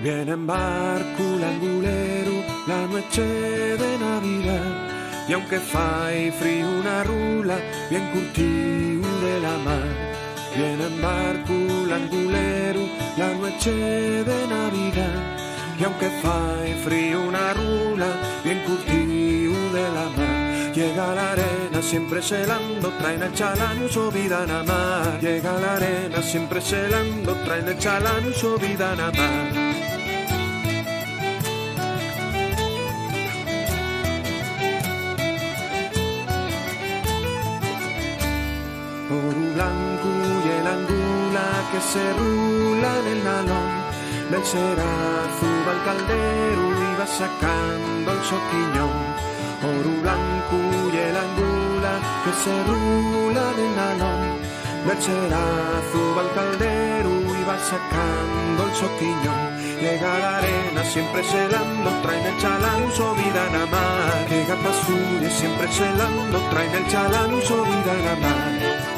Viene en barco l'angulero la noche de Navidad y aunque fai frío una rula bien curtiu de la mar. Viene en barco l'angulero la noche de Navidad y aunque fai frío una rula bien curtiu de la mar. Llega a la arena siempre celando, traen el chalán su vida na mar. Llega a la arena siempre celando, traen el chalán su vida na mar. Oro blanco y el angula que se rula en el nalón, del cerazo va al caldero y va sacando el soquiñón. Oro blanco y el angula que se rula en el nalón, del cerazo va al caldero y va sacando el soquiñón. Llega a la arena siempre celando, traen el chalán su vida na mar. Llega pa' suya siempre celando, traen el chalán su vida na mar.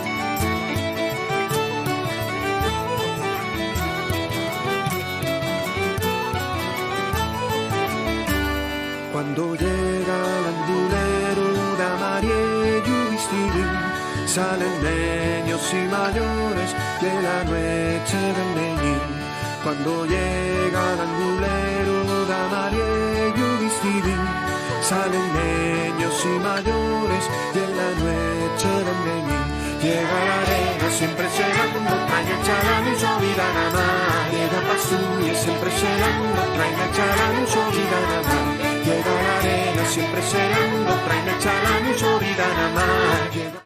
Cuando llega l'angulero da Mariello vestidín, salen niños y mayores de la noche del Neñín. Cuando llega l'angulero da Mariello vestidín, salen niños y mayores de la noche del Neñín. Llega a la arena siempre celando, traen el chalán y su vida na mar. Llega pa' suya siempre celando, traen el chalán y su vida na mar. Llega a la arena siempre celando, traen el chalán y su vida na mar.